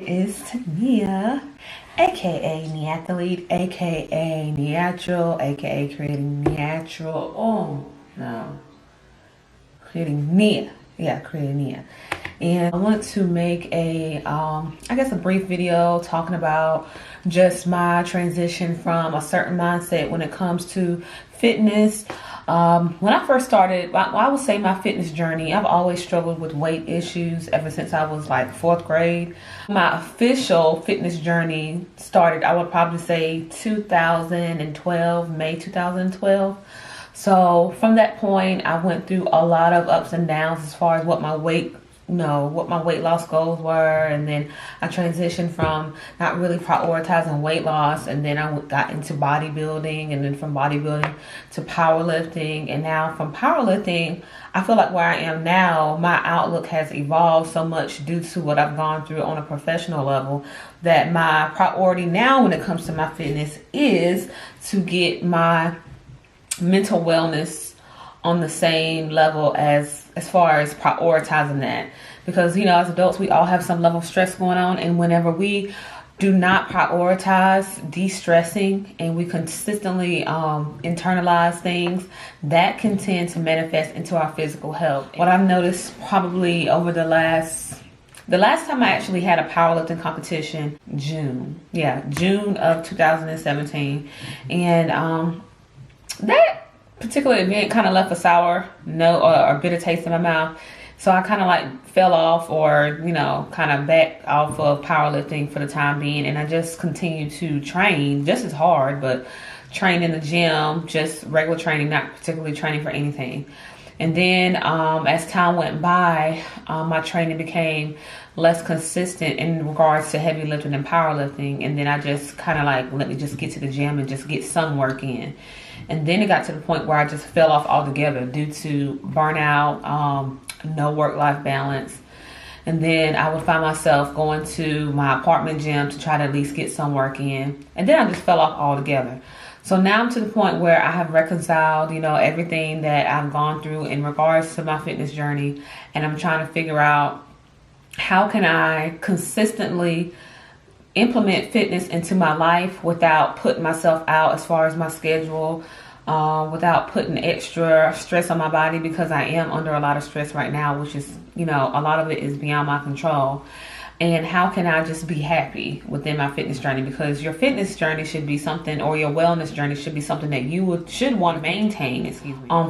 Is Tania, aka Neathlete, aka Natural, aka Creating Natural. Oh no, Creating Nia. Yeah, Creating Nia. And I want to make I guess a brief video talking about just my transition from a certain mindset when it comes to fitness. When I first started, I would say my fitness journey, I've always struggled with weight issues ever since I was like fourth grade. My official fitness journey started, I would probably say 2012, May 2012. So from that point, I went through a lot of ups and downs as far as what my weight loss goals were, and then I transitioned from not really prioritizing weight loss, and then I got into bodybuilding, and then from bodybuilding to powerlifting, and now from powerlifting, I feel like where I am now, my outlook has evolved so much due to what I've gone through on a professional level, that my priority now when it comes to my fitness is to get my mental wellness on the same level as far as prioritizing that, because as adults we all have some level of stress going on, and whenever we do not prioritize de-stressing and we consistently internalize things, that can tend to manifest into our physical health. What I've noticed probably over the last time I actually had a powerlifting competition, June of 2017, and that particular event kind of left a sour note or a bitter taste in my mouth. So I kind of like fell off, or kind of backed off of powerlifting for the time being, and I just continued to train just as hard, but train in the gym, just regular training, not particularly training for anything. And then as time went by, my training became less consistent in regards to heavy lifting and powerlifting, and then I just kind of like, let me just get to the gym and just get some work in. And then it got to the point where I just fell off altogether due to burnout, no work-life balance. And then I would find myself going to my apartment gym to try to at least get some work in. And then I just fell off altogether. So now I'm to the point where I have reconciled, everything that I've gone through in regards to my fitness journey. And I'm trying to figure out how can I consistently implement fitness into my life without putting myself out as far as my schedule, without putting extra stress on my body, because I am under a lot of stress right now, which is, a lot of it is beyond my control. And how can I just be happy within my fitness journey? Because your fitness journey should be something, or your wellness journey should be something that you should want to maintain,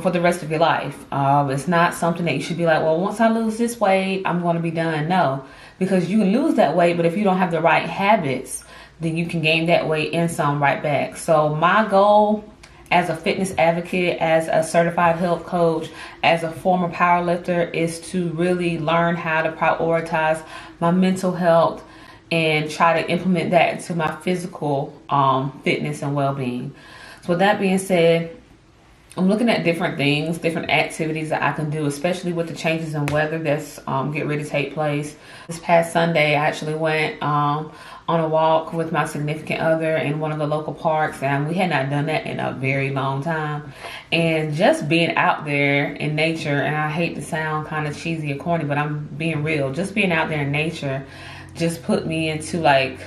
for the rest of your life. It's not something that you should be like, well, once I lose this weight, I'm going to be done. No, because you can lose that weight, but if you don't have the right habits, then you can gain that weight and some right back. So my goal as a fitness advocate, as a certified health coach, as a former powerlifter, is to really learn how to prioritize my mental health and try to implement that into my physical fitness and well-being. So with that being said, I'm looking at different things, different activities that I can do, especially with the changes in weather that's get ready to take place. This past Sunday, I actually went on a walk with my significant other in one of the local parks, and we had not done that in a very long time. And just being out there in nature, and I hate to sound kind of cheesy or corny, but I'm being real, just being out there in nature just put me into like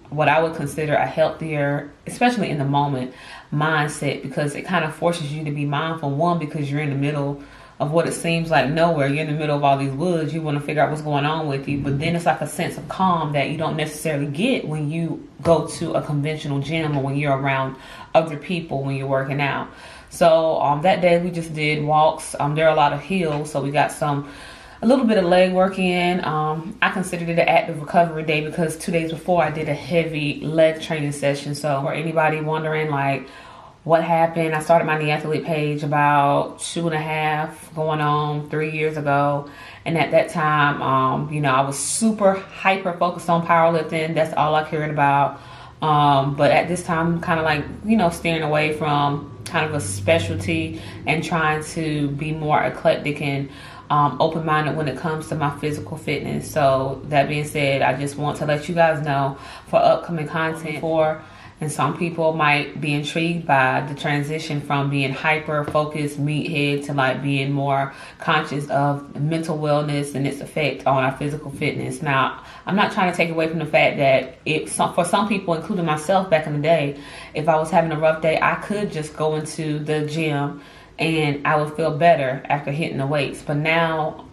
what I would consider a healthier, especially in the moment, mindset, because it kind of forces you to be mindful. One, because you're in the middle of what it seems like nowhere. You're in the middle of all these woods. You want to figure out what's going on with you. But then it's like a sense of calm that you don't necessarily get when you go to a conventional gym or when you're around other people when you're working out. So that day we just did walks. There are a lot of hills, so we got a little bit of leg work in. I considered it an active recovery day because 2 days before I did a heavy leg training session. So for anybody wondering like what happened, I started my Neathlete page about 2.5 going on 3 years ago. And at that time, I was super hyper focused on powerlifting. That's all I cared about. But at this time, kind of like, steering away from kind of a specialty and trying to be more eclectic and open-minded when it comes to my physical fitness. So that being said, I just want to let you guys know for upcoming content for And some people might be intrigued by the transition from being hyper focused meathead to like being more conscious of mental wellness and its effect on our physical fitness. Now, I'm not trying to take away from the fact that for some people, including myself back in the day, if I was having a rough day, I could just go into the gym and I would feel better after hitting the weights. But now,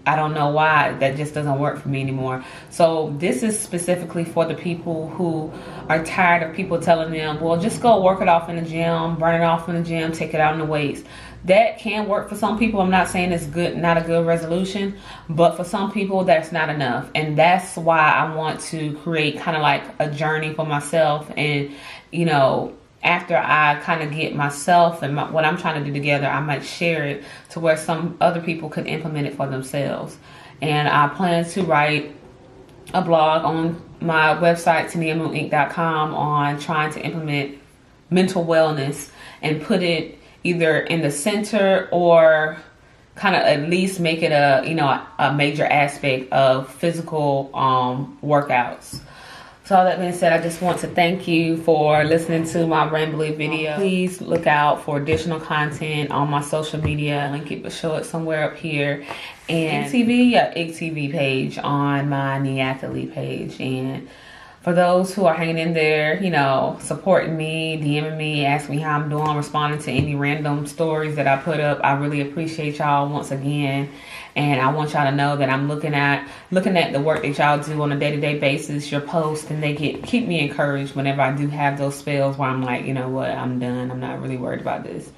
I don't know why that just doesn't work for me anymore. So this is specifically for the people who are tired of people telling them, well, just go work it off in the gym, burn it off in the gym, take it out in the weights. That can work for some people. I'm not saying it's good, not a good resolution, but for some people that's not enough. And that's why I want to create kind of like a journey for myself. And, you know, after I kind of get myself and what I'm trying to do together, I might share it to where some other people could implement it for themselves. And I plan to write a blog on my website, TaniaMoonInc.com, on trying to implement mental wellness and put it either in the center or kind of at least make it a major aspect of physical workouts. So all that being said, I just want to thank you for listening to my rambly video. Please look out for additional content on my social media. Link it, but show it somewhere up here. And IGTV page on my Neathlete page. And for those who are hanging in there, you know, supporting me, DMing me, asking me how I'm doing, responding to any random stories that I put up, I really appreciate y'all once again. And I want y'all to know that I'm looking at the work that y'all do on a day-to-day basis, your posts, and they keep me encouraged whenever I do have those spells where I'm like, you know what, I'm done. I'm not really worried about this.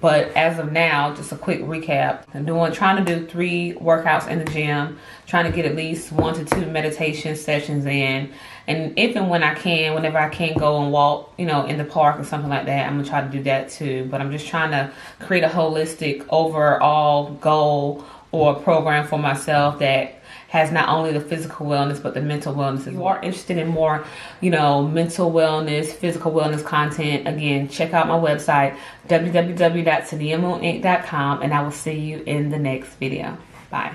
But as of now, just a quick recap. I'm trying to do 3 workouts in the gym, trying to get at least 1 to 2 meditation sessions in. And if and when I can, whenever I can go and walk, you know, in the park or something like that, I'm gonna try to do that too. But I'm just trying to create a holistic overall goal or program for myself that has not only the physical wellness, but the mental wellness. If you are interested in more, you know, mental wellness, physical wellness content, again, check out my website, www.TaniaMoonInc.com, and I will see you in the next video. Bye.